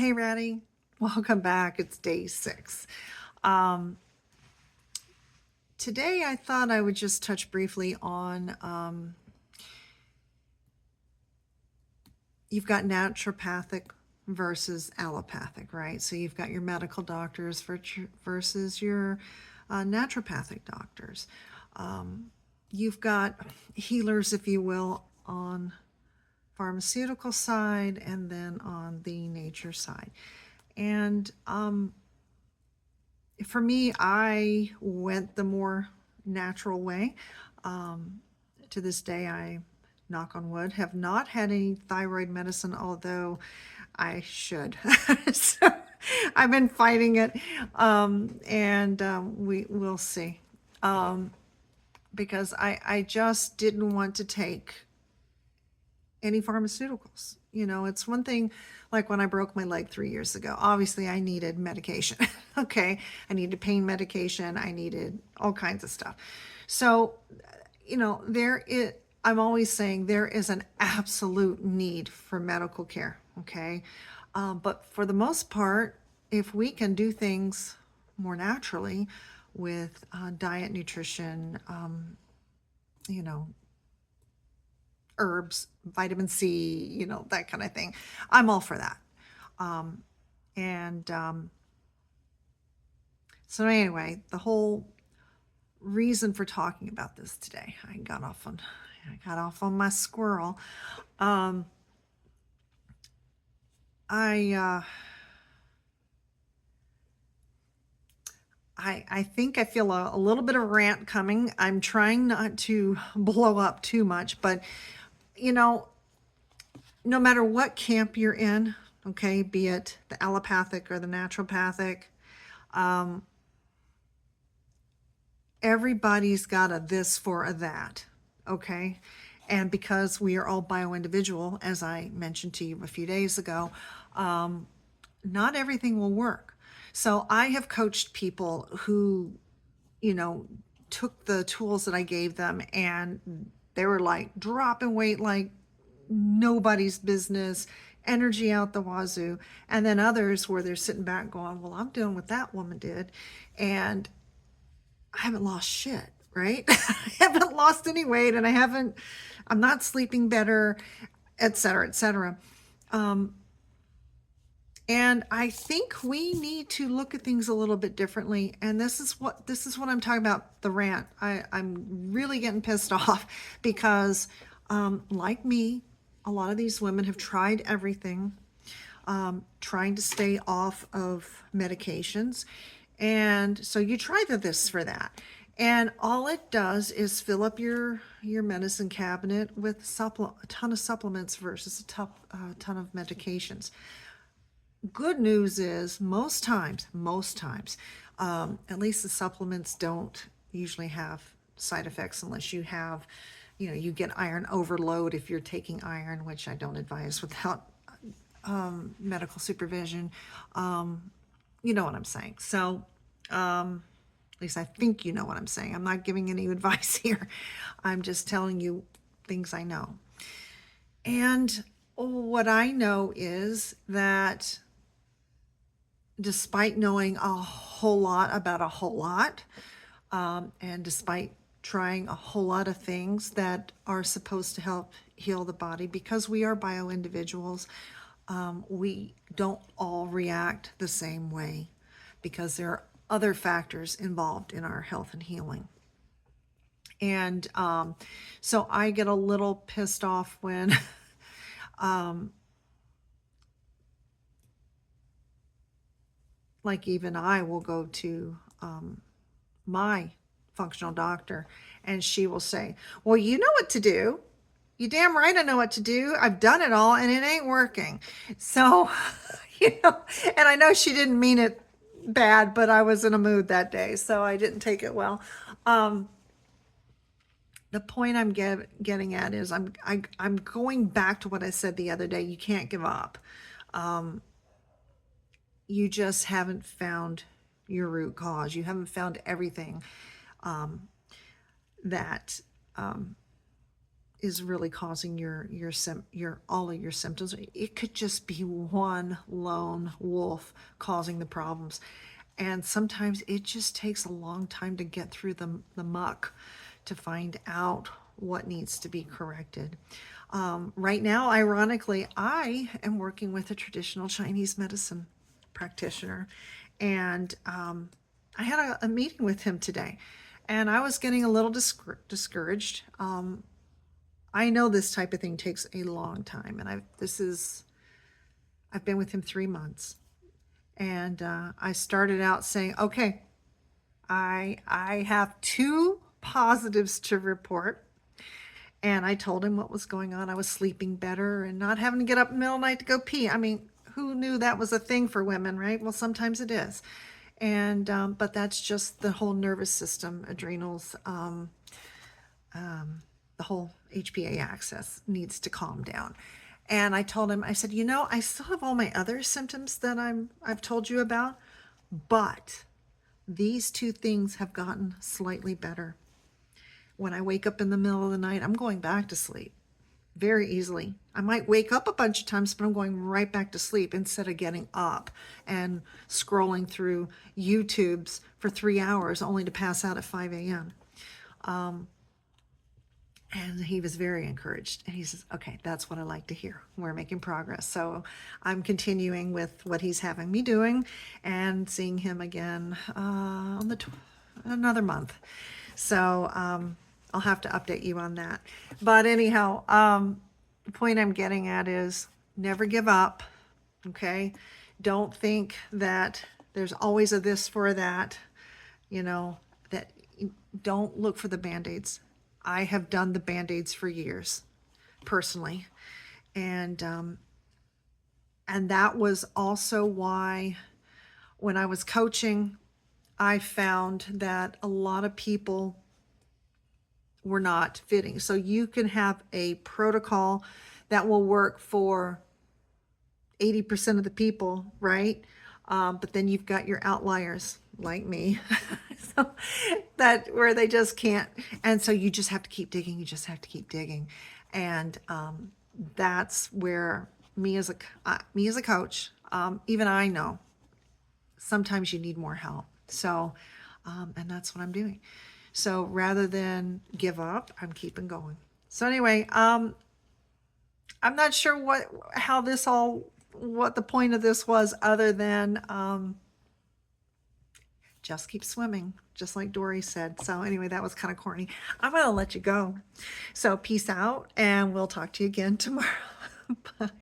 Hey, Ratty. Welcome back. It's day 6. Um, Today, I thought I would just touch briefly on you've got naturopathic versus allopathic, right? So you've got your medical doctors versus your naturopathic doctors. You've got healers, if you will, on pharmaceutical side and then on the nature side. And for me, I went the more natural way. To this day, I, knock on wood, have not had any thyroid medicine, although I should. So I've been fighting it, and we will see. Because I just didn't want to take any pharmaceuticals. You know, it's one thing like when I broke my leg 3 years ago. Obviously, I needed medication. Okay. I needed pain medication. I needed all kinds of stuff. So, you know, I'm always saying there is an absolute need for medical care. Okay. But for the most part, if we can do things more naturally with diet, nutrition, you know, herbs, vitamin C, you know, that kind of thing. I'm all for that. And so anyway, the whole reason for talking about this today, I got off on my squirrel. I think I feel a little bit of rant coming. I'm trying not to blow up too much, but you know, no matter what camp you're in, okay, be it the allopathic or the naturopathic, everybody's got a this for a that, okay? And because we are all bio-individual, as I mentioned to you a few days ago, not everything will work. So I have coached people who, you know, took the tools that I gave them and they were like dropping weight like nobody's business, energy out the wazoo. And then others where they're sitting back going, well, I'm doing what that woman did. And I haven't lost shit, right? I haven't lost any weight and I'm not sleeping better, et cetera, et cetera. And I think we need to look at things a little bit differently. And this is what I'm talking about, the rant. I'm really getting pissed off because, like me, a lot of these women have tried everything, trying to stay off of medications. And so you try this for that. And all it does is fill up your medicine cabinet with a ton of supplements versus a ton of medications. Good news is most times, at least the supplements don't usually have side effects unless you have, you know, you get iron overload if you're taking iron, which I don't advise without medical supervision. You know what I'm saying. So at least I think you know what I'm saying. I'm not giving any advice here. I'm just telling you things I know. And what I know is that despite knowing a whole lot about a whole lot, and despite trying a whole lot of things that are supposed to help heal the body, because we are bio-individuals, we don't all react the same way because there are other factors involved in our health and healing. And so I get a little pissed off when like even I will go to my functional doctor and she will say, well, you know what to do. You damn right I know what to do. I've done it all and it ain't working. So, you know, and I know she didn't mean it bad, but I was in a mood that day, so I didn't take it well. The point I'm getting at is I'm going back to what I said the other day. You can't give up. You just haven't found your root cause. You haven't found everything that is really causing your all of your symptoms. It could just be one lone wolf causing the problems. And sometimes it just takes a long time to get through the muck to find out what needs to be corrected. Right now, ironically, I am working with a traditional Chinese medicine practitioner, and I had a meeting with him today, and I was getting a little discouraged. I know this type of thing takes a long time, and I've been with him 3 months, and I started out saying, okay, I have two positives to report. And I told him what was going on. I was sleeping better and not having to get up in the middle of the night to go pee. I mean, who knew that was a thing for women, right? Well, sometimes it is. And but that's just the whole nervous system, adrenals, the whole HPA axis needs to calm down. And I told him, I said, I still have all my other symptoms that I've told you about, but these two things have gotten slightly better. When I wake up in the middle of the night, I'm going back to sleep very easily. I might wake up a bunch of times, but I'm going right back to sleep instead of getting up and scrolling through YouTubes for 3 hours only to pass out at 5 a.m. And he was very encouraged. And he says, okay, that's what I like to hear. We're making progress. So I'm continuing with what he's having me doing and seeing him again on another month. So I'll have to update you on that. But anyhow, the point I'm getting at is never give up, okay? Don't think that there's always a this for a that, that don't look for the Band-Aids. I have done the Band-Aids for years, personally. And that was also why when I was coaching, I found that a lot of people were not fitting. So you can have a protocol that will work for 80% of the people, right? But then you've got your outliers like me, so that where they just can't. And so you just have to keep digging. You just have to keep digging. And that's where me as a coach, even I know sometimes you need more help. So, and that's what I'm doing. So rather than give up, I'm keeping going. So anyway, I'm not sure what the point of this was, other than just keep swimming, just like Dory said. So anyway, that was kind of corny. I'm going to let you go. So peace out, and we'll talk to you again tomorrow. Bye.